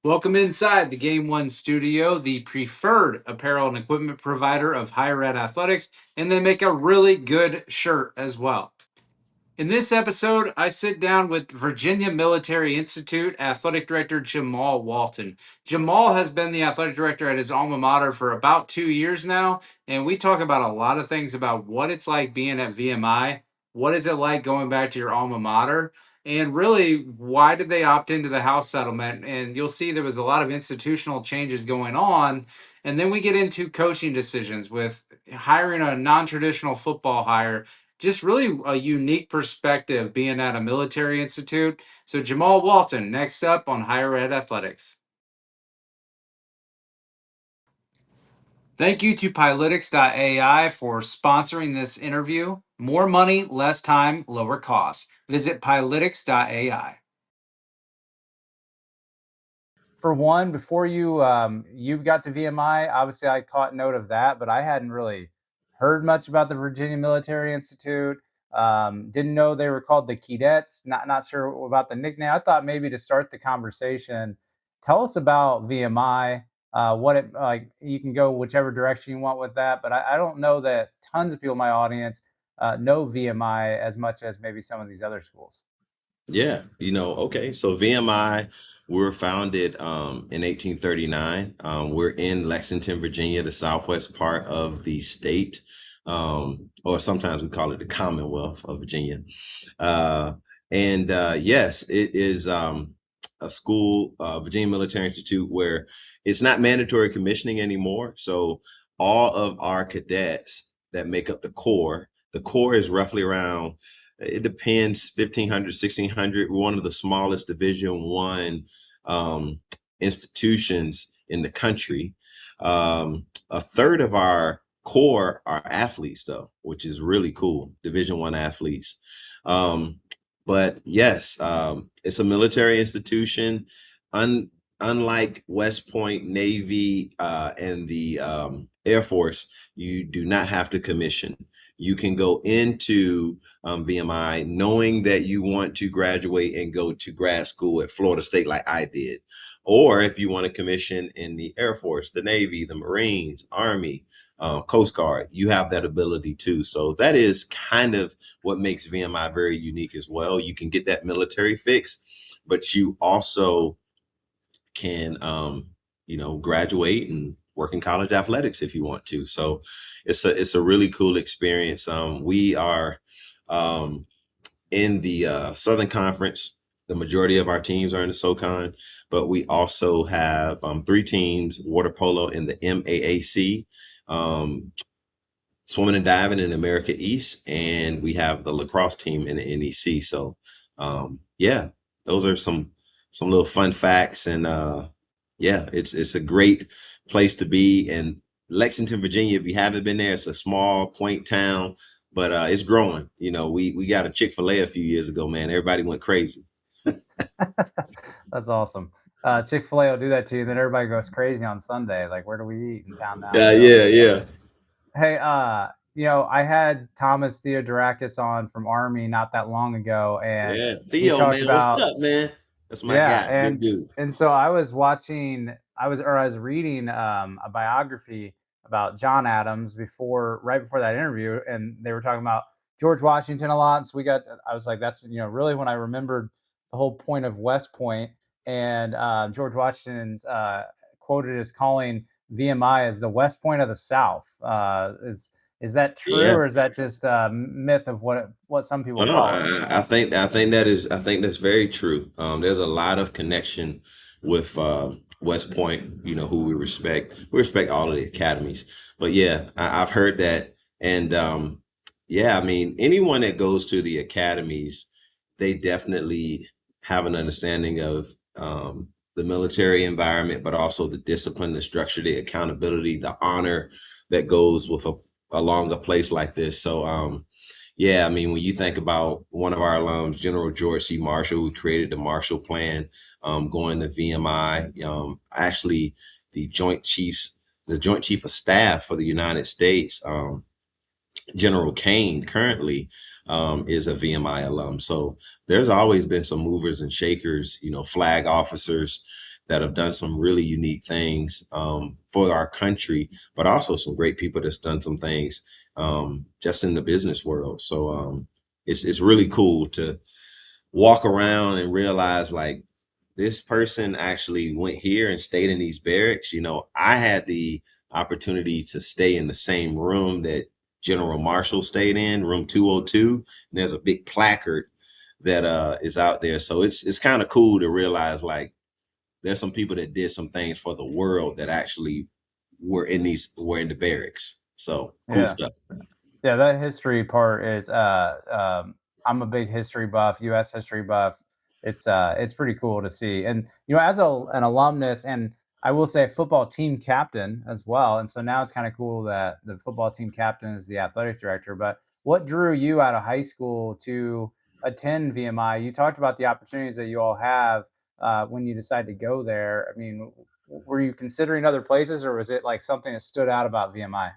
Welcome inside the Game One studio, the preferred apparel and equipment provider of higher ed athletics, and they make a really good shirt as well. In this episode, I sit down with Virginia Military Institute Athletic Director Jamaal Walton. Jamaal has been the athletic director at his alma mater for about 2 years now, and we talk about a lot of things about what it's like being at VMI, what is it like going back to your alma mater, and really why did they opt into the house settlement. And you'll see there was a lot of institutional changes going on. And then we get into coaching decisions with hiring a non traditional football hire, just really a unique perspective being at a military institute. So, Jamaal Walton, next up on Higher Ed Athletics. Thank you to Pilotics.ai for sponsoring this interview. More money, less time, lower costs. Visit Pilotics.ai. For one, before you got to VMI, obviously I caught note of that, but I hadn't really heard much about the Virginia Military Institute. Didn't know they were called the Keydets. Not sure about the nickname. I thought maybe to start the conversation, tell us about VMI. What it like? You can go whichever direction you want with that, but I don't know that tons of people in my audience know VMI as much as maybe some of these other schools. Yeah, okay. So VMI, were founded in 1839. We're in Lexington, Virginia, the southwest part of the state, or sometimes we call it the Commonwealth of Virginia. Uh, and yes, it is a school, Virginia Military Institute, where it's not mandatory commissioning anymore. So all of our cadets that make up the core is roughly around, it depends, 1,500, 1,600. We're one of the smallest Division I institutions in the country. A third of our core are athletes, though, which is really cool. Division I athletes. But yes, it's a military institution. Unlike West Point, Navy, and the Air Force, you do not have to commission. You can go into VMI knowing that you want to graduate and go to grad school at Florida State like I did. Or if you want to commission in the Air Force, the Navy, the Marines, Army, Coast Guard, you have that ability too. So that is kind of what makes VMI very unique as well. You can get that military fix, but you also can, graduate and work in college athletics if you want to. So it's a really cool experience. We are in the Southern Conference. The majority of our teams are in the SoCon, but we also have three teams: water polo in the MAAC, um, swimming and diving in America East, and we have the lacrosse team in the NEC. So, yeah, those are some little fun facts, and yeah, it's a great place to be. And Lexington, Virginia, if you haven't been there, it's a small, quaint town, but it's growing. We got a Chick-fil-A a few years ago, man. Everybody went crazy. That's awesome. Chick-fil-A will do that to you, then everybody goes crazy on Sunday. Like, where do we eat in town now? Yeah, So, yeah, yeah, hey, I had Thomas Theodorakis on from Army not that long ago, and yeah. he Theo, talked man, what's about up, man? That's my yeah, guy. Good and dude. so I was watching, I was reading a biography about John Adams right before that interview, and they were talking about George Washington a lot. So I was like, that's really when I remembered the whole point of West Point, and George Washington's quoted as calling VMI as the West Point of the South. Is that true, Yeah. or is that just a myth of what some people No, call it? I think that's very true. There's a lot of connection with West Point. Who we respect. We respect all of the academies, but yeah, I've heard that, and yeah, I mean, anyone that goes to the academies, they definitely have an understanding of the military environment, but also the discipline, the structure, the accountability, the honor that goes with along a place like this. So. Yeah, I mean, when you think about one of our alums, General George C. Marshall, who created the Marshall Plan, going to VMI, actually the Joint Chief of Staff for the United States, General Kane, currently is a VMI alum. So there's always been some movers and shakers, flag officers that have done some really unique things for our country, but also some great people that's done some things just in the business world. So it's really cool to walk around and realize like this person actually went here and stayed in these barracks. You know, I had the opportunity to stay in the same room that General Marshall stayed in, room 202, and there's a big placard that is out there. So it's kind of cool to realize like there's some people that did some things for the world that actually were in the barracks. So cool Yeah. stuff. Yeah, that history part is I'm a big history buff, US history buff. It's pretty cool to see. And as an alumnus, and I will say football team captain as well. And so now it's kind of cool that the football team captain is the athletic director. But what drew you out of high school to attend VMI? You talked about the opportunities that you all have when you decide to go there. I mean, were you considering other places, or was it like something that stood out about VMI?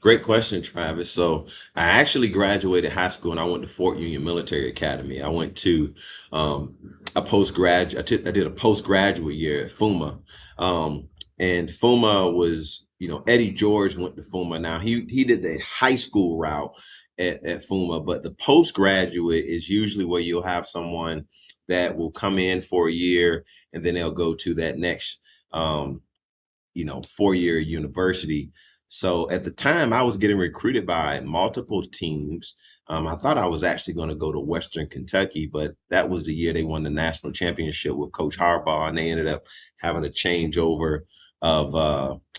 Great question, Travis. So I actually graduated high school and I went to Fort Union Military Academy. I went to a postgraduate. I did a postgraduate year at FUMA, and FUMA was, Eddie George went to FUMA. Now he did the high school route at FUMA, but the postgraduate is usually where you'll have someone that will come in for a year and then they'll go to that next 4-year university. So at the time, I was getting recruited by multiple teams. I thought I was actually going to go to Western Kentucky, but that was the year they won the national championship with Coach Harbaugh, and they ended up having a changeover of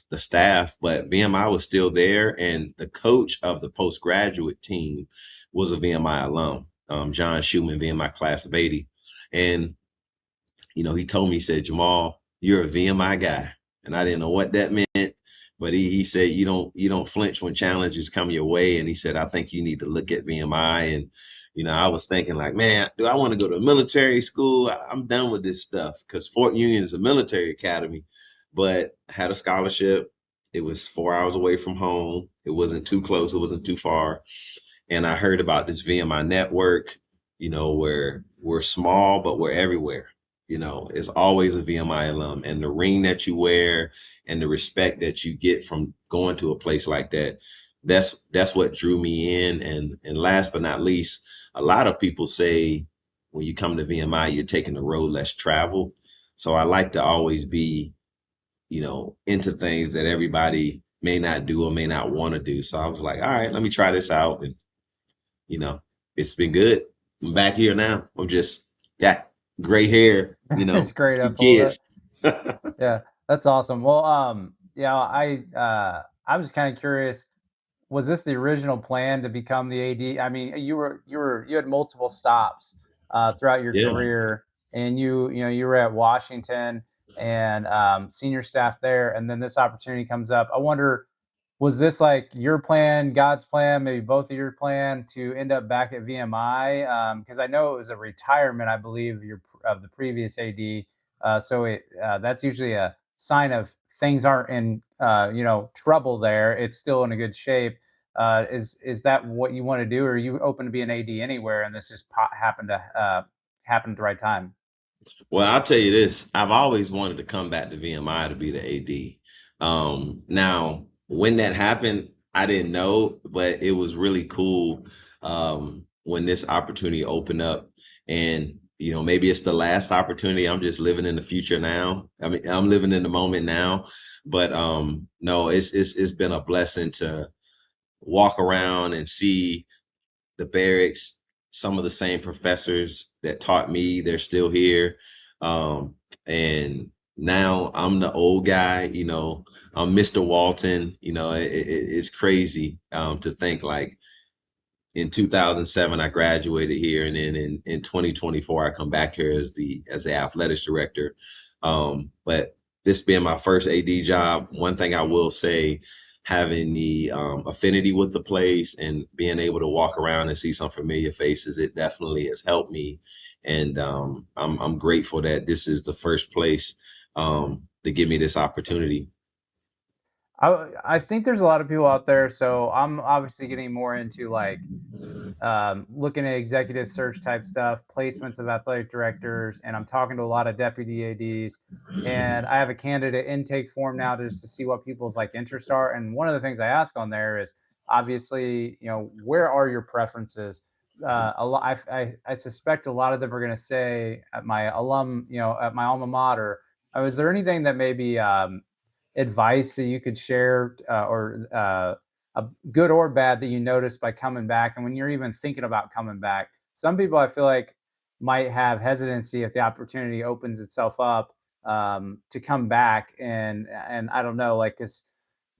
the staff. But VMI was still there, and the coach of the postgraduate team was a VMI alum, John Schumann, VMI class of '80, and he told me, he said, Jamaal, you're a VMI guy. And I didn't know what that meant, but he said, you don't flinch when challenges come your way. And he said, I think you need to look at VMI. And, I was thinking like, man, do I want to go to a military school? I'm done with this stuff because Fort Union is a military academy, but I had a scholarship. It was 4 hours away from home. It wasn't too close. It wasn't too far. And I heard about this VMI network, where we're small, but we're everywhere. It's always a VMI alum, and the ring that you wear and the respect that you get from going to a place like that, that's what drew me in. And last but not least, a lot of people say when you come to VMI, you're taking the road less traveled. So I like to always be, into things that everybody may not do or may not want to do. So I was like, all right, let me try this out. And you know, it's been good. I'm back here now. I'm just got gray hair, It's great. I two pulled it. kids. Yeah, that's awesome. Well, yeah, I was kind of curious. Was this the original plan to become the AD? I mean, you had multiple stops throughout your Yeah. career, and you were at Washington and senior staff there, and then this opportunity comes up. I wonder, was this like your plan, God's plan, maybe both of your plan to end up back at VMI? Because I know it was a retirement, I believe, of the previous AD. So that's usually a sign of things aren't in trouble there. It's still in a good shape. Is that what you want to do, or are you open to be an AD anywhere? And this just happened to happen at the right time. Well, I'll tell you this. I've always wanted to come back to VMI to be the AD. Now, when that happened, I didn't know, but it was really cool when this opportunity opened up. And, maybe it's the last opportunity. I'm just living in the future now. I mean, I'm living in the moment now. But no, it's been a blessing to walk around and see the barracks. Some of the same professors that taught me, they're still here. And now I'm the old guy, I'm Mr. Walton. It's crazy to think like in 2007 I graduated here, and then in 2024 I come back here as the athletics director. But this being my first AD job, one thing I will say, having the affinity with the place and being able to walk around and see some familiar faces, it definitely has helped me. And I'm grateful that this is the first place to give me this opportunity. I think there's a lot of people out there. So I'm obviously getting more into like looking at executive search type stuff, placements of athletic directors, and I'm talking to a lot of deputy ads. And I have a candidate intake form now just to see what people's like interests are. And one of the things I ask on there is obviously, where are your preferences? A lot, I suspect a lot of them are going to say at my at my alma mater. Is there anything that maybe advice that you could share or good or bad that you noticed by coming back, and when you're even thinking about coming back? Some people I feel like might have hesitancy if the opportunity opens itself up to come back, and I don't know, like it's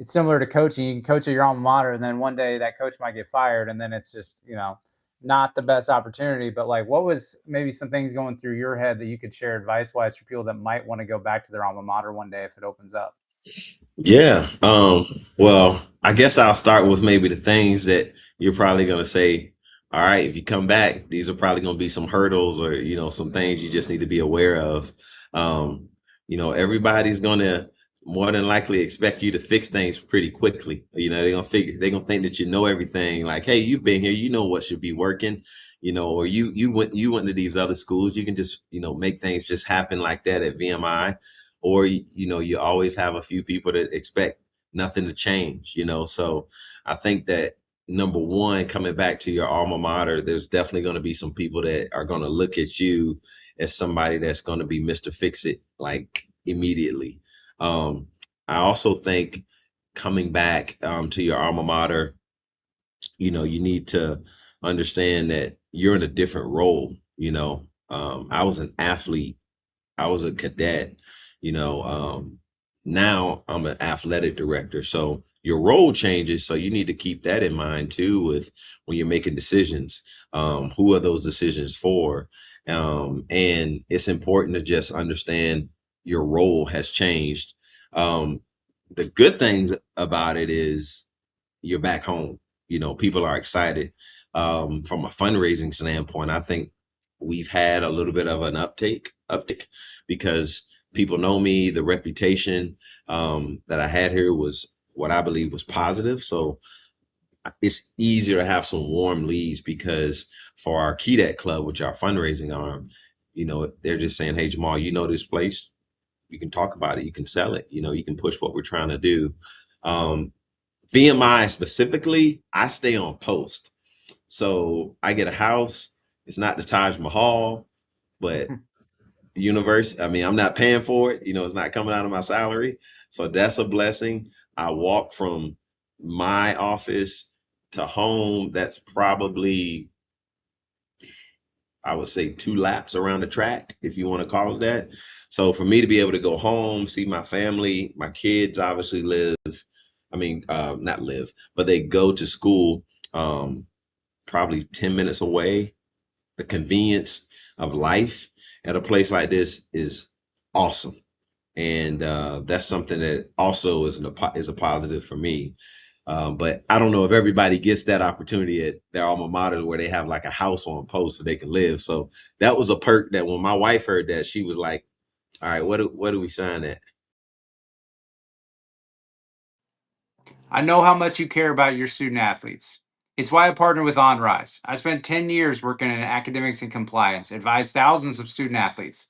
similar to coaching. You can coach at your alma mater, and then one day that coach might get fired, and then it's just not the best opportunity. But like, what was maybe some things going through your head that you could share advice wise for people that might want to go back to their alma mater one day if it opens up? Yeah. Well, I guess I'll start with maybe the things that you're probably going to say. All right, if you come back, these are probably going to be some hurdles or, some things you just need to be aware of. Um, everybody's going to more than likely expect you to fix things pretty quickly. They're going to think that you know everything. Like, hey, you've been here, you know what should be working, or you went to these other schools. You can just, make things just happen like that at VMI. Or you always have a few people that expect nothing to change. So I think that number one, coming back to your alma mater, there's definitely going to be some people that are going to look at you as somebody that's going to be Mr. Fix It, like, immediately. um I also think coming back to your alma mater, you need to understand that you're in a different role. I was an athlete, I was a cadet, you know. Now I'm an athletic director. So your role changes. So you need to keep that in mind too with when you're making decisions. Who are those decisions for? And it's important to just understand your role has changed. The good things about it is you're back home. People are excited. From a fundraising standpoint, I think we've had a little bit of an uptick because people know me. The reputation that I had here was what I believe was positive. So it's easier to have some warm leads because for our Keydet club, which our fundraising arm, they're just saying, hey, Jamal, this place, you can talk about it, you can sell it, you can push what we're trying to do. VMI specifically, I stay on post. So I get a house. It's not the Taj Mahal, but the universe, I mean, I'm not paying for it. It's not coming out of my salary. So that's a blessing. I walk from my office to home. That's probably, I would say, 2 laps around the track, if you want to call it that. So for me to be able to go home, see my family, my kids obviously live, I mean, not live, but they go to school probably 10 minutes away. The convenience of life at a place like this is awesome. And that's something that also is a positive for me. But I don't know if everybody gets that opportunity at their alma mater where they have like a house on post where they can live. So that was a perk that when my wife heard that, she was like, all right, what do we sign at? I know how much you care about your student athletes. It's why I partner with OnRise. I spent 10 years working in academics and compliance, advised thousands of student athletes.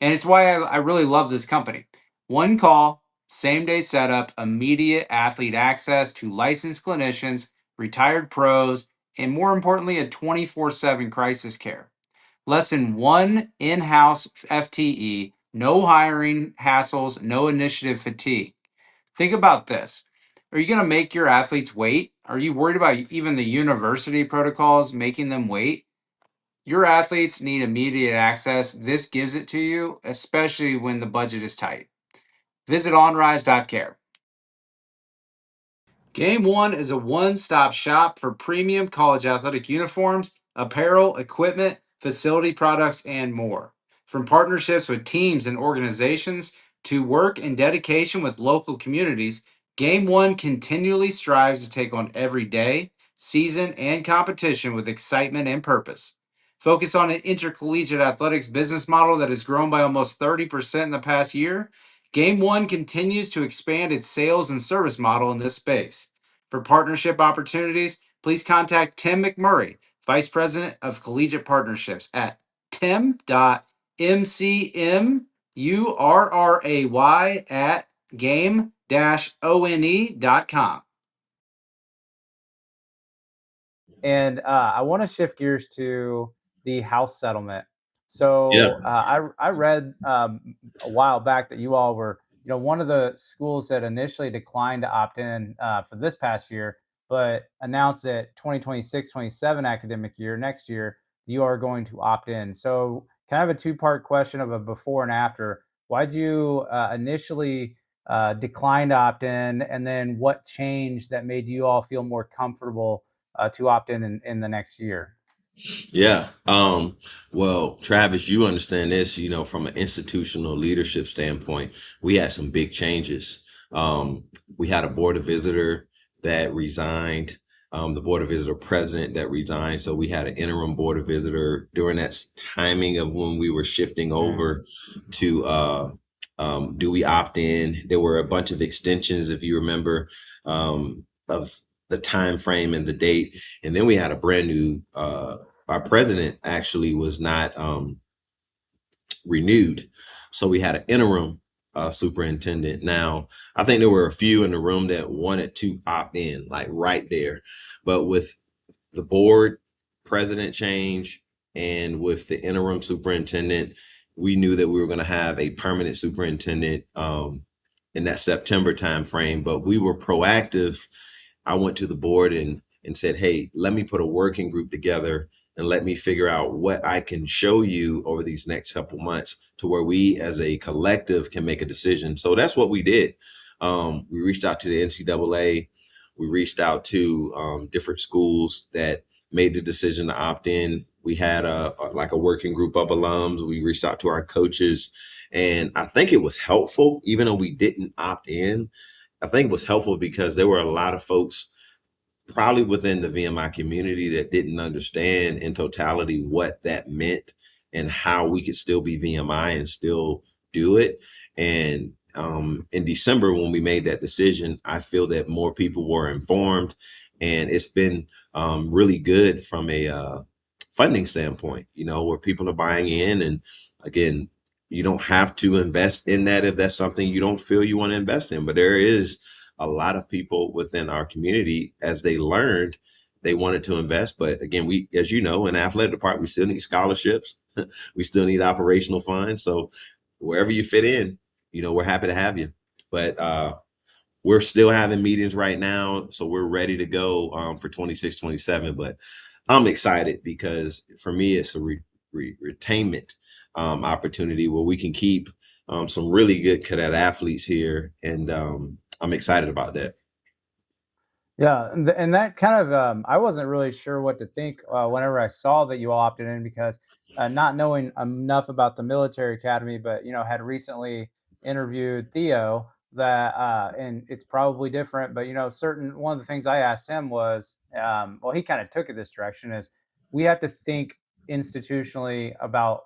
And it's why I really love this company. One call, same day setup, immediate athlete access to licensed clinicians, retired pros, and more importantly, a 24/7 crisis care. Less than one in house FTE, no hiring hassles, no initiative fatigue. Think about this. Are you going to make your athletes wait? Are you worried about even the university protocols making them wait? Your athletes need immediate access. This gives it to you, especially when the budget is tight. Visit onrise.care. Game One is a one stop shop for premium college athletic uniforms, apparel, equipment, facility products, and more. From partnerships with teams and organizations to work and dedication with local communities, Game One continually strives to take on every day, season, and competition with excitement and purpose. Focus on an intercollegiate athletics business model that has grown by almost 30% in the past year Game One continues to expand its sales and service model in this space. For partnership opportunities, please contact Tim McMurray, Vice President of Collegiate Partnerships at tim.mcmurray at game-one.com. And I want to shift gears to the house settlement. Yeah. So I read a while back that you all were, one of the schools that initially declined to opt in for this past year, but announced that 2026-27 academic year, next year, you are going to opt in. So kind of a two-part question of a before and after. Why'd you initially decline to opt in, and then what changed that made you all feel more comfortable to opt in the next year? Yeah. Well, Travis, you understand this, from an institutional leadership standpoint, we had some big changes. We had a board of visitor that resigned, the board of visitor president that resigned. So we had an interim board of visitor during that timing of when we were shifting over to do we opt in? There were a bunch of extensions, if you remember, of the time frame and the date. And then we had a brand new our president actually was not renewed. So we had an interim superintendent. Now, I think there were a few in the room that wanted to opt in, like right there. But with the board president change and with the interim superintendent, we knew that we were going to have a permanent superintendent in that September timeframe. But we were proactive. I went to the board and said, hey, let me put a working group together and let me figure out what I can show you over these next couple months to where we as a collective can make a decision. So that's what we did. We reached out to the NCAA. We reached out to different schools that made the decision to opt in. We had like a working group of alums. We reached out to our coaches, and I think it was helpful, even though we didn't opt in. I think it was helpful because there were a lot of folks probably within the VMI community that didn't understand in totality what that meant and how we could still be VMI and still do it. And in December, when we made that decision, I feel that more people were informed, and it's been really good from a funding standpoint, where people are buying in. And again, you don't have to invest in that if that's something you don't feel you want to invest in, but there is a lot of people within our community, as they learned, they wanted to invest. But again, we, as you know, in the athletic department, we still need scholarships. We still need operational funds. So wherever you fit in, we're happy to have you. But we're still having meetings right now. So we're ready to go for 26-27. But I'm excited because for me, it's a retainment opportunity where we can keep some really good cadet athletes here. And I'm excited about that. Yeah, and that kind of I wasn't really sure what to think whenever I saw that you all opted in because not knowing enough about the military academy, but had recently interviewed Theo that and it's probably different, but certain one of the things I asked him was well, he kind of took it this direction is we have to think institutionally about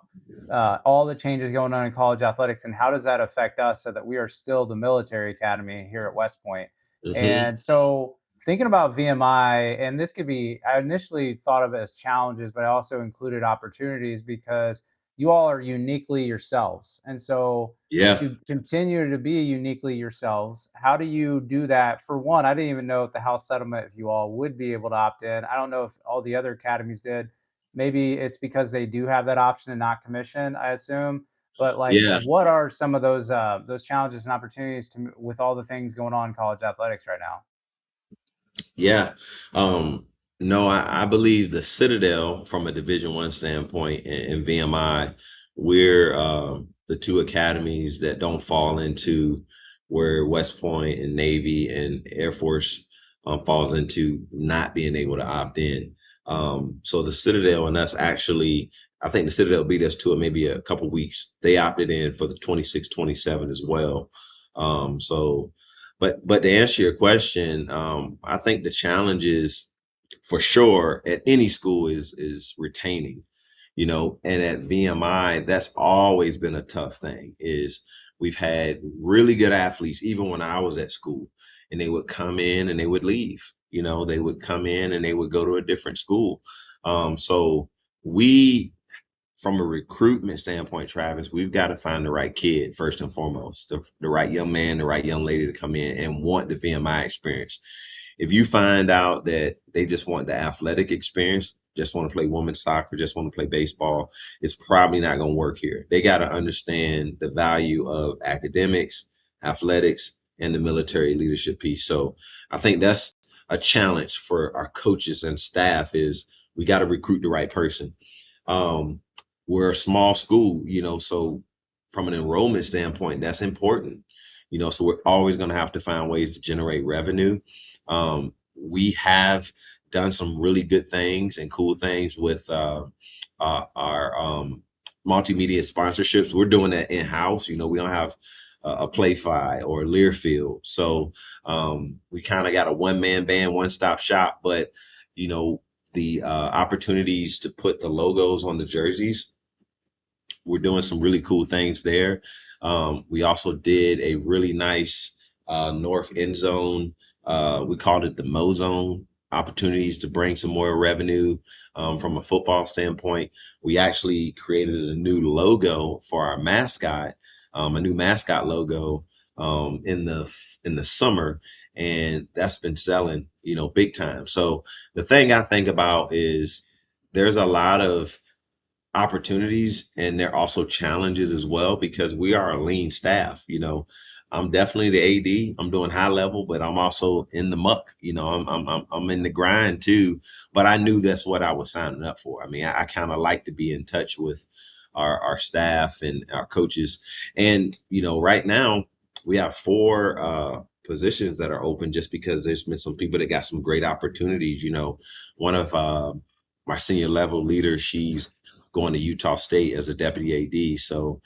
all the changes going on in college athletics and how does that affect us so that we are still the military academy here at West Point. Hmm. And so thinking about VMI, and this could be, I initially thought of it as challenges, but I also included opportunities because you all are uniquely yourselves. And so Yeah. to continue to be uniquely yourselves, how do you do that? For one, I didn't even know if the house settlement, if you all would be able to opt in. I don't know if all the other academies did. Maybe it's because they do have that option and not commission, I assume. But like, Yeah. what are some of those challenges and opportunities to with all the things going on in college athletics right now? Yeah. No, I believe the Citadel, from a Division I standpoint, and VMI, we're the two academies that don't fall into where West Point and Navy and Air Force falls into not being able to opt in. So the Citadel and us actually, I think the Citadel beat us to it maybe a couple weeks. They opted in for the 26-27 as well. So but to answer your question, I think the challenge is for sure at any school is retaining, and at VMI, that's always been a tough thing, is We've had really good athletes, even when I was at school, and they would come in and they would leave. They would come in and they would go to a different school. So we, from a recruitment standpoint, Travis, we've got to find the right kid first and foremost, the right young man, the right young lady to come in and want the VMI experience. If you find out that they just want the athletic experience, just want to play women's soccer, just want to play baseball, it's probably not going to work here. They got to understand the value of academics, athletics, and the military leadership piece. So I think that's a challenge for our coaches and staff is we got to recruit the right person. Um, we're a small school, so from an enrollment standpoint, that's important. So we're always going to have to find ways to generate revenue. We have done some really good things and cool things with our multimedia sponsorships. We're doing that in house. We don't have a Playfi or Learfield, so we kind of got a one-man band, one-stop shop. But the opportunities to put the logos on the jerseys, we're doing some really cool things there. We also did a really nice north end zone. We called it the Mo Zone, opportunities to bring some more revenue from a football standpoint. We actually created a new logo for our mascot, a new mascot logo in the summer, and that's been selling, big time. So the thing I think about is there's a lot of opportunities and there are also challenges as well because we are a lean staff. I'm definitely the AD. I'm doing high level, but I'm also in the muck. I'm in the grind too. But I knew that's what I was signing up for. I mean, I kind of like to be in touch with our staff and our coaches. And right now we have four positions that are open just because there's been some people that got some great opportunities. One of my senior level leaders, she's going to Utah State as a deputy AD. So,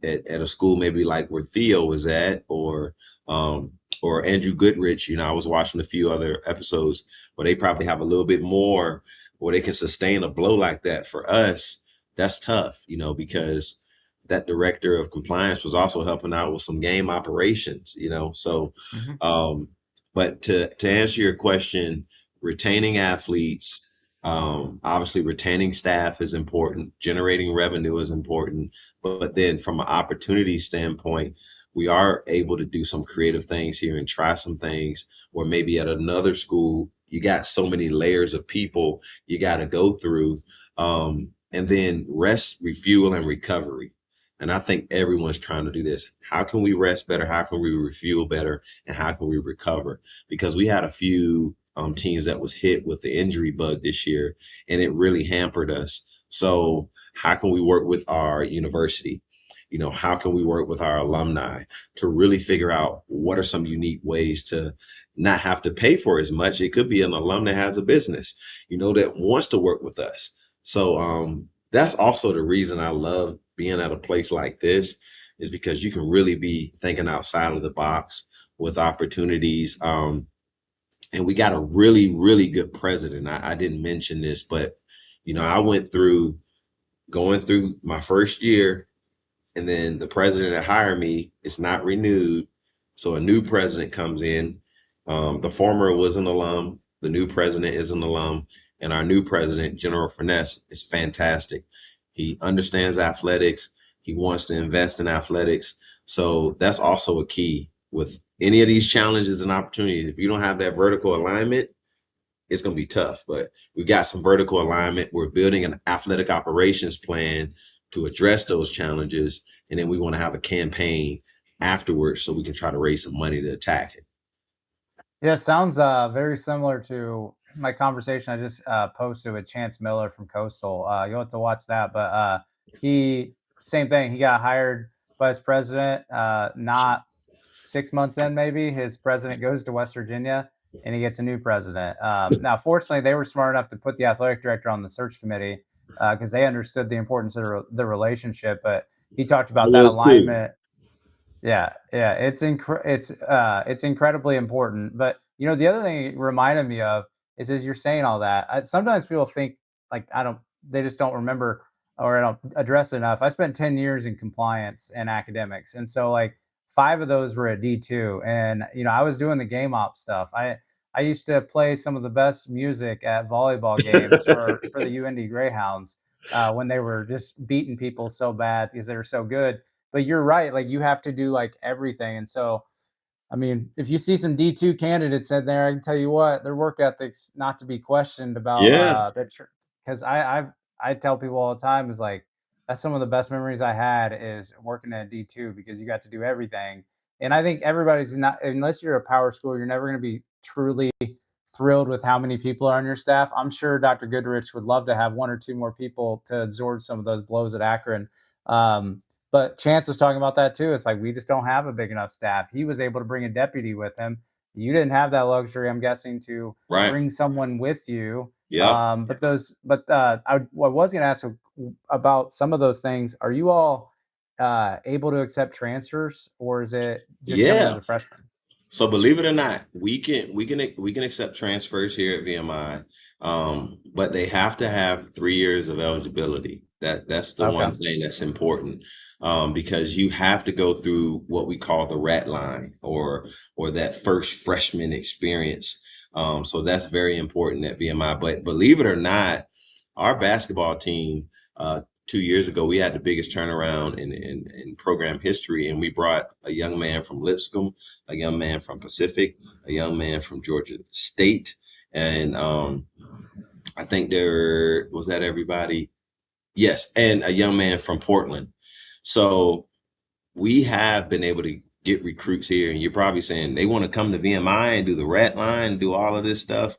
at a school maybe like where Theo was at, or Andrew Goodrich, I was watching a few other episodes where they probably have a little bit more where they can sustain a blow like that. For us, that's tough, because that director of compliance was also helping out with some game operations, so Mhm. but to answer your question, retaining athletes, obviously retaining staff is important, generating revenue is important, but then from an opportunity standpoint, we are able to do some creative things here and try some things where maybe at another school you got so many layers of people you got to go through, and then rest, refuel, and recovery. And I think everyone's trying to do this. How can we rest better? How can we refuel better? And how can we recover? Because we had a few teams that was hit with the injury bug this year, and it really hampered us. So how can we work with our university? How can we work with our alumni to really figure out what are some unique ways to not have to pay for as much? It could be an alum that has a business, that wants to work with us. So that's also the reason I love being at a place like this, is because you can really be thinking outside of the box with opportunities. And we got a really, really good president. I didn't mention this, but I went through going through my first year, and then the president that hired me is not renewed. So a new president comes in. The former was an alum. The new president is an alum. And our new president, General Finesse, is fantastic. He understands athletics. He wants to invest in athletics. So that's also a key with any of these challenges and opportunities. If you don't have that vertical alignment, it's going to be tough. But we got some vertical alignment. We're building an athletic operations plan to address those challenges. And then we want to have a campaign afterwards so we can try to raise some money to attack it. Yeah, sounds very similar to my conversation I just posted with Chance Miller from Coastal. You'll have to watch that. But he, same thing. He got hired vice president. Not 6 months in, maybe his president goes to West Virginia and he gets a new president. Now, fortunately, they were smart enough to put the athletic director on the search committee because they understood the importance of the relationship. But he talked I about that was too. alignment. Yeah, yeah, it's incredibly important. But the other thing it reminded me of is as you're saying all that, sometimes people think like I don't, they just don't remember. or I don't address it enough. I spent 10 years in compliance and academics. And so like 5 of those were at D2. And I was doing the game op stuff. I used to play some of the best music at volleyball games for the UND Greyhounds when they were just beating people so bad because they were so good. But you're right, like you have to do like everything. And so I mean, if you see some D2 candidates in there, I can tell you what, their work ethic's not to be questioned about Yeah, that, because I tell people all the time is like that's some of the best memories I had is working at D2 because you got to do everything. And I think everybody's not, unless you're a power school, you're never going to be truly thrilled with how many people are on your staff. I'm sure Dr. Goodrich would love to have one or two more people to absorb some of those blows at Akron. Um, but Chance was talking about that too. It's like we just don't have a big enough staff. He was able to bring a deputy with him. You didn't have that luxury, I'm guessing, to right. bring someone with you. Yep. I was going to ask about some of those things. Are you all able to accept transfers, or is it just coming as Yeah. a freshman? So believe it or not, we can accept transfers here at VMI, but they have to have 3 years of eligibility. That's the Okay. one thing that's important, because you have to go through what we call the rat line or that first freshman experience. So that's very important at VMI. But believe it or not, our basketball team 2 years ago, we had the biggest turnaround in program history, and we brought a young man from Lipscomb, a young man from Pacific, a young man from Georgia State, and I think there was that everybody. Yes, and a young man from Portland. So we have been able to get recruits here, and you're probably saying they want to come to VMI and do the rat line, do all of this stuff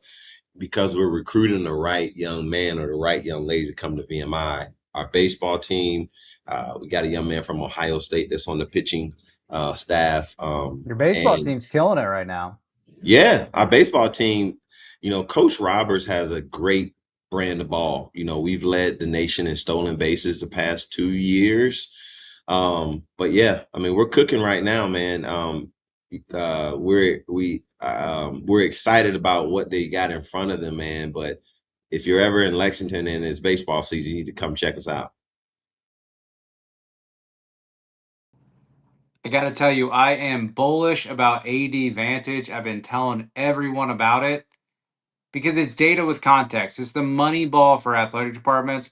because we're recruiting the right young man or the right young lady to come to VMI. Our baseball team, we got a young man from Ohio State that's on the pitching staff. Your baseball And team's killing it right now. yeah, our baseball team, Coach Roberts has a great brand of ball. We've led the nation in stolen bases the past 2 years. But yeah, I mean, we're cooking right now, man. We're excited about what they got in front of them, man. But if you're ever in Lexington and it's baseball season, you need to come check us out. I got to tell you, I am bullish about AD Vantage. I've been telling everyone about it because it's data with context. It's the money ball for athletic departments.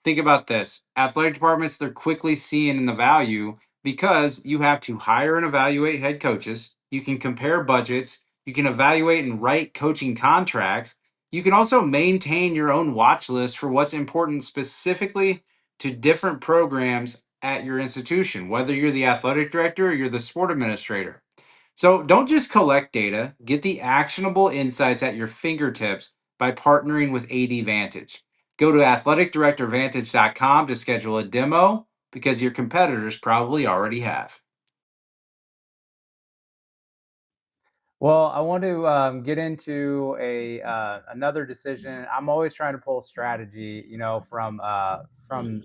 Think about this. Athletic departments, they're quickly seeing the value because you have to hire and evaluate head coaches. You can compare budgets. You can evaluate and write coaching contracts. You can also maintain your own watch list for what's important specifically to different programs at your institution, whether you're the athletic director or you're the sport administrator. So don't just collect data, get the actionable insights at your fingertips by partnering with AD Vantage. Go to athleticdirectorvantage.com to schedule a demo because your competitors probably already have. Well, I want to get into a another decision. I'm always trying to pull strategy, from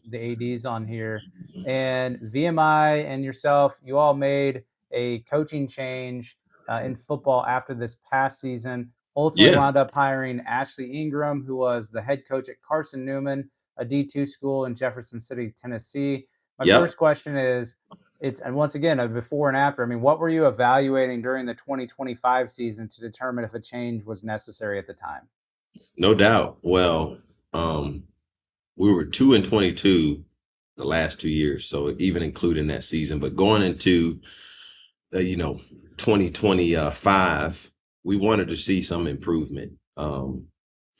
the ads on here, and VMI and yourself. You all made a coaching change in football after this past season. Ultimately, Yeah. wound up hiring Ashley Ingram, who was the head coach at Carson Newman, a D2 school in Jefferson City, Tennessee. My Yep. first question is, and once again, a before and after. I mean, what were you evaluating during the 2025 season to determine if a change was necessary at the time? No doubt. Well, um, we were 2-22 the last 2 years, so even including that season. But going into 2025, we wanted to see some improvement from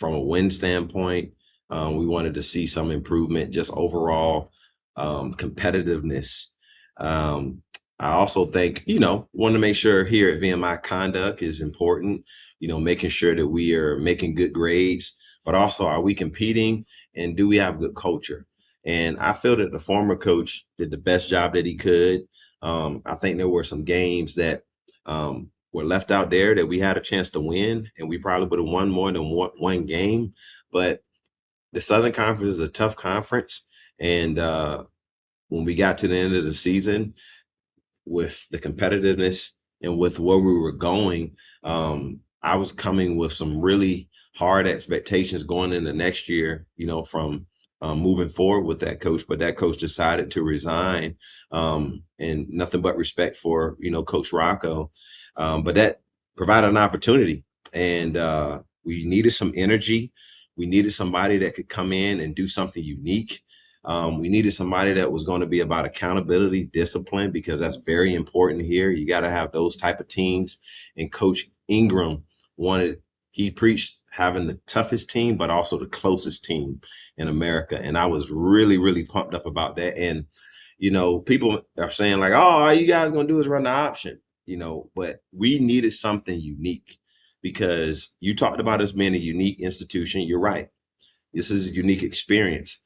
a win standpoint. We wanted to see some improvement, just overall competitiveness. Um, I also think, want to make sure here at VMI conduct is important, making sure that we are making good grades, but also are we competing and do we have good culture? And I feel that the former coach did the best job that he could. I think there were some games that were left out there that we had a chance to win, and we probably would have won more than one game. But the Southern Conference is a tough conference, and when we got to the end of the season, with the competitiveness and with where we were going, I was coming with some really hard expectations going into next year. From moving forward with that coach, but that coach decided to resign. And nothing but respect for Coach Rocco, but that provided an opportunity, and we needed some energy. We needed somebody that could come in and do something unique. We needed somebody that was going to be about accountability, discipline, because that's very important here. You got to have those type of teams. And Coach Ingram he preached having the toughest team, but also the closest team in America. And I was really, really pumped up about that. And, people are saying like, oh, all you guys going to do is run the option, but we needed something unique, because you talked about us being a unique institution. You're right. This is a unique experience.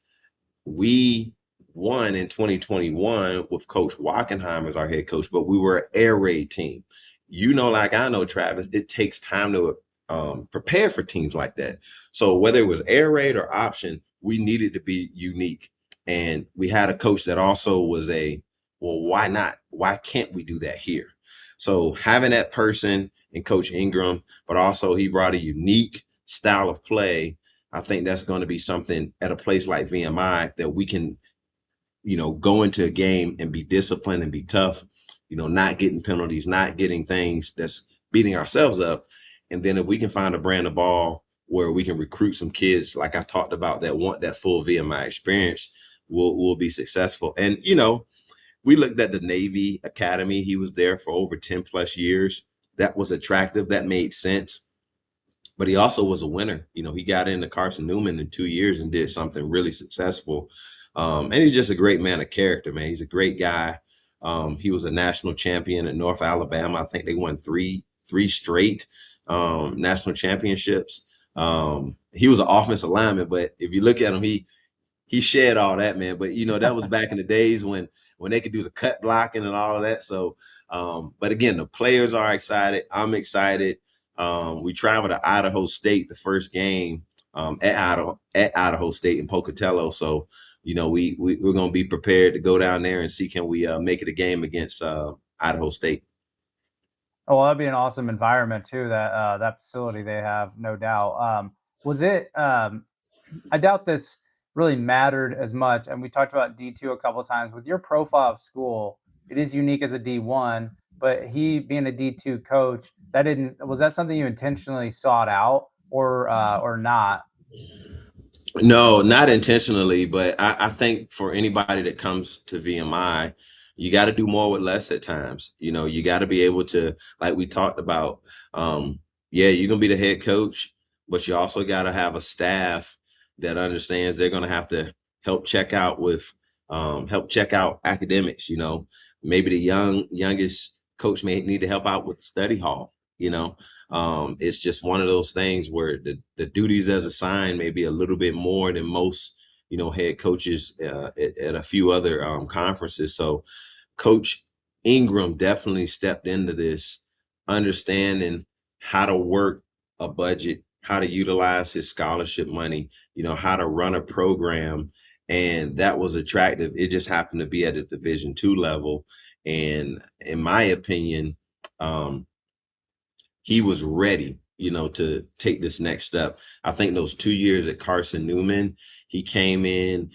We won in 2021 with Coach Wackenheim as our head coach, but we were an air raid team. Like I know, Travis, it takes time to prepare for teams like that. So whether it was air raid or option, we needed to be unique. And we had a coach that also was well, why not? Why can't we do that here? So having that person in Coach Ingram, but also he brought a unique style of play. I think that's going to be something at a place like VMI that we can, go into a game and be disciplined and be tough, not getting penalties, not getting things that's beating ourselves up. And then if we can find a brand of ball where we can recruit some kids, like I talked about, that want that full VMI experience, we'll be successful. And, we looked at the Navy Academy. He was there for over 10 plus years. That was attractive. That made sense. But he also was a winner. He got into Carson Newman in 2 years and did something really successful. And he's just a great man of character, man. He's a great guy. He was a national champion at North Alabama. I think they won three straight national championships. He was an offensive lineman, but if you look at him, he shed all that, man. But that was back in the days when they could do the cut blocking and all of that. So, but again, the players are excited. I'm excited. We traveled to Idaho State the first game at Idaho State in Pocatello. So, we're going to be prepared to go down there and see can we make it a game against Idaho State. Oh, well, that'd be an awesome environment too. That facility they have, no doubt. Was it? I doubt this really mattered as much. And we talked about D2 a couple of times. With your profile of school, it is unique as a D1, but he being a D2 coach, was that something you intentionally sought out or not? No, not intentionally, but I think for anybody that comes to VMI, you got to do more with less at times. You got to be able to, like we talked about, yeah, you're going to be the head coach, but you also got to have a staff that understands they're going to have to help check out academics. Maybe the youngest coach may need to help out with study hall. It's just one of those things where the duties as assigned may be a little bit more than most, head coaches at a few other conferences. So Coach Ingram definitely stepped into this, understanding how to work a budget, how to utilize his scholarship money, how to run a program. And that was attractive. It just happened to be at a Division II level. And in my opinion, he was ready, to take this next step. I think those 2 years at Carson Newman, he came in,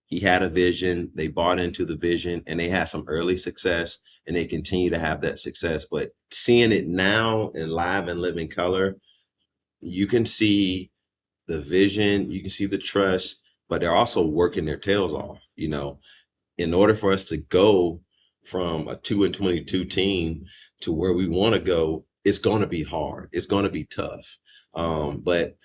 he had a vision, they bought into the vision, and they had some early success, and they continue to have that success. But seeing it now in live and living color, you can see the vision, you can see the trust, but they're also working their tails off. In order for us to go from a 2-22 team to where we want to go, it's going to be hard. It's going to be tough. But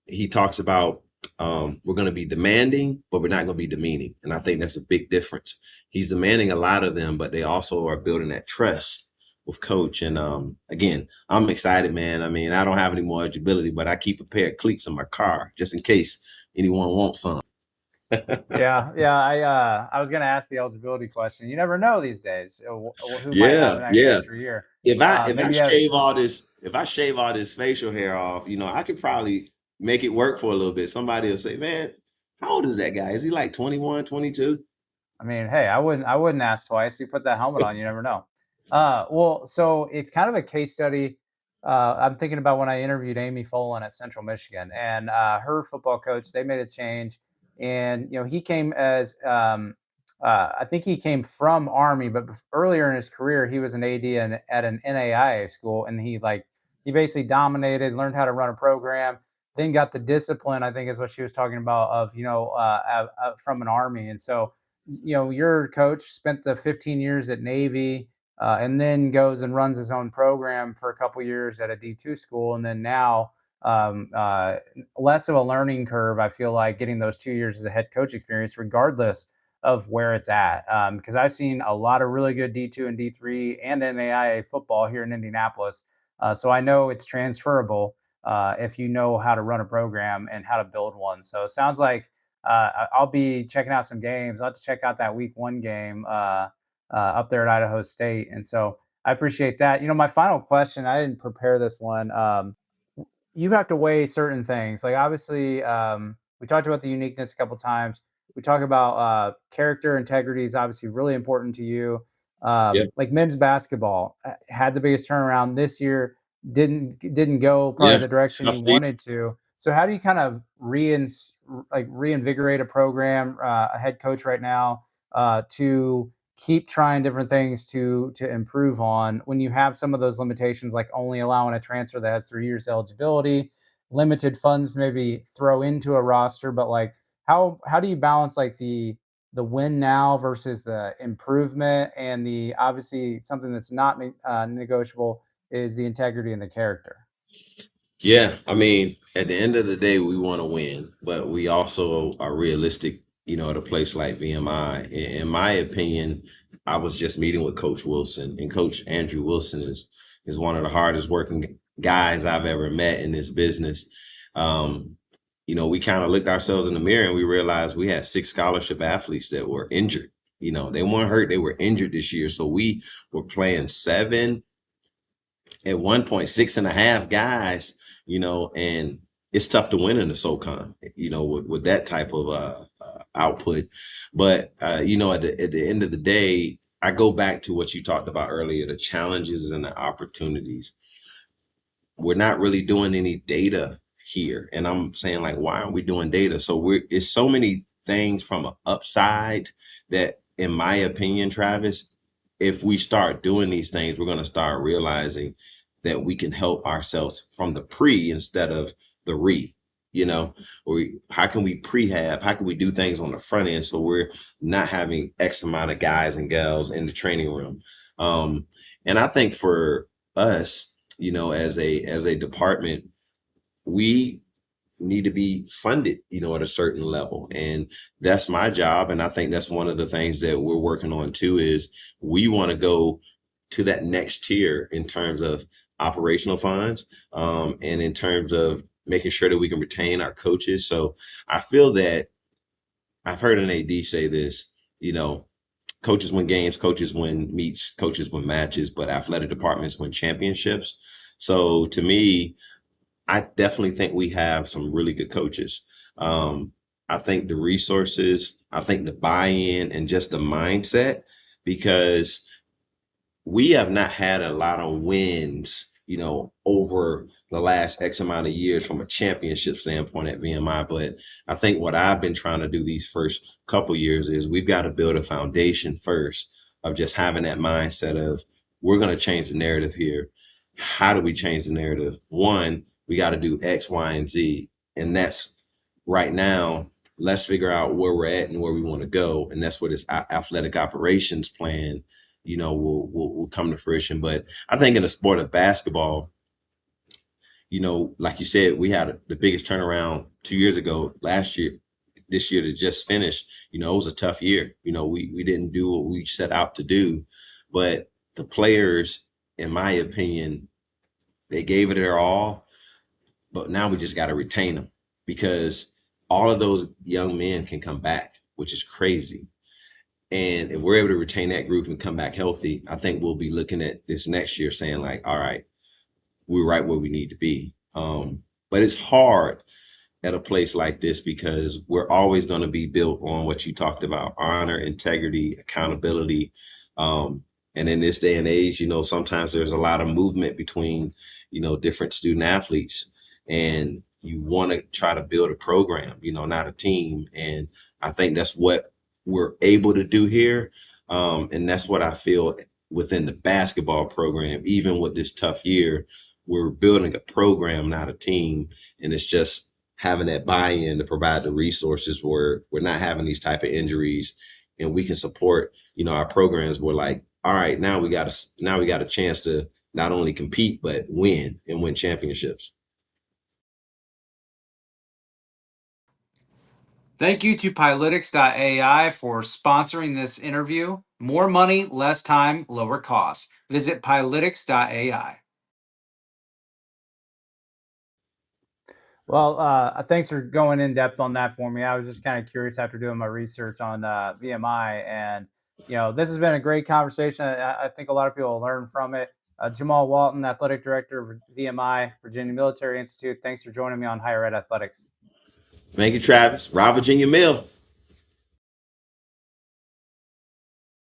he talks about we're going to be demanding, but we're not going to be demeaning. And I think that's a big difference. He's demanding a lot of them, but they also are building that trust with coach. And again, I'm excited, man. I mean, I don't have any more eligibility, but I keep a pair of cleats in my car just in case anyone wants some. Yeah. I was gonna ask the eligibility question. You never know these days who might have Yeah, an yeah. extra year. If I Maybe you have. shave all this facial hair off, I could probably make it work for a little bit. Somebody will say, "Man, how old is that guy? Is he like 21, 22?" I mean, hey, I wouldn't ask twice. You put that helmet on, you never know. Well, so it's kind of a case study. I'm thinking about when I interviewed Amy Folan at Central Michigan, and her football coach. They made a change And he came as I think he came from Army, but earlier in his career, he was an AD at an NAIA school, and he basically dominated, learned how to run a program, then got the discipline. I think is what she was talking about of from an Army, and so your coach spent the 15 years at Navy, and then goes and runs his own program for a couple years at a D2 school, and then now um, uh, less of a learning curve. I feel like getting those 2 years as a head coach experience, regardless of where it's at. Because I've seen a lot of really good D2 and D3 and NAIA football here in Indianapolis. So I know it's transferable if you know how to run a program and how to build one. So it sounds like I'll be checking out some games. I'll have to check out that week 1 game up there at Idaho State. And so I appreciate that. My final question, I didn't prepare this one. You have to weigh certain things. Like obviously, we talked about the uniqueness a couple times. We talk about character, integrity is obviously really important to you. Yeah, Like men's basketball had the biggest turnaround this year. Didn't go probably yeah, the direction tough you season. wanted to. So how do you kind of reinvigorate a program, a head coach right now, to keep trying different things to improve on when you have some of those limitations, like only allowing a transfer that has 3 years eligibility, limited funds to maybe throw into a roster, but like how do you balance like the win now versus the improvement, and the obviously something that's not negotiable is the integrity and the character. Yeah, I mean, at the end of the day, we want to win, but we also are realistic, at a place like VMI. In my opinion, I was just meeting with Coach Wilson, and Coach Andrew Wilson is one of the hardest working guys I've ever met in this business. Um, we kind of looked ourselves in the mirror and we realized we had 6 scholarship athletes that were injured. They weren't hurt, they were injured this year. So we were playing 7, at one point 6.5 guys, and it's tough to win in the SoCon, with that type of output. But at the end of the day, I go back to what you talked about earlier, the challenges and the opportunities. We're not really doing any data here. And I'm saying, like, why aren't we doing data? So it's so many things from an upside that, in my opinion, Travis, if we start doing these things, we're going to start realizing that we can help ourselves from the pre instead of the re, or how can we prehab? How can we do things on the front end so we're not having X amount of guys and gals in the training room? And I think for us, as a department, we need to be funded, at a certain level. And that's my job. And I think that's one of the things that we're working on too, is we want to go to that next tier in terms of operational funds, and in terms of making sure that we can retain our coaches. So I feel that I've heard an AD say this, coaches win games, coaches win meets, coaches win matches, but athletic departments win championships. So to me, I definitely think we have some really good coaches. Um, I think the resources, I think the buy-in and just the mindset, because we have not had a lot of wins, over the last X amount of years from a championship standpoint at VMI. But I think what I've been trying to do these first couple years is we've got to build a foundation first of just having that mindset of, we're going to change the narrative here. How do we change the narrative? One, we got to do X, Y, and Z. And that's right now. Let's figure out where we're at and where we want to go. And that's where this athletic operations plan will come to fruition. But I think in the sport of basketball, like you said, we had the biggest turnaround 2 years ago. Last year, this year that just finished, it was a tough year. We didn't do what we set out to do, but the players, in my opinion, they gave it their all. But now we just got to retain them, because all of those young men can come back, which is crazy. And if we're able to retain that group and come back healthy, I think we'll be looking at this next year saying, like, all right, we're right where we need to be. But it's hard at a place like this because we're always going to be built on what you talked about: honor, integrity, accountability. And in this day and age, sometimes there's a lot of movement between, different student athletes. And you want to try to build a program, not a team. And I think that's what we're able to do here. And that's what I feel within the basketball program. Even with this tough year, we're building a program, not a team. And it's just having that buy-in to provide the resources where we're not having these type of injuries, and we can support, our programs. We're like, all right, now we got a chance to not only compete, but win championships. Thank you to Pilotics.ai for sponsoring this interview. More money, less time, lower costs. Visit Pilotics.ai. Well, thanks for going in depth on that for me. I was just kind of curious after doing my research on VMI, and this has been a great conversation. I think a lot of people will learn from it. Jamaal Walton, Athletic Director of VMI, Virginia Military Institute. Thanks for joining me on Higher Ed Athletics. Thank you, Travis. Rob Virginia Mill.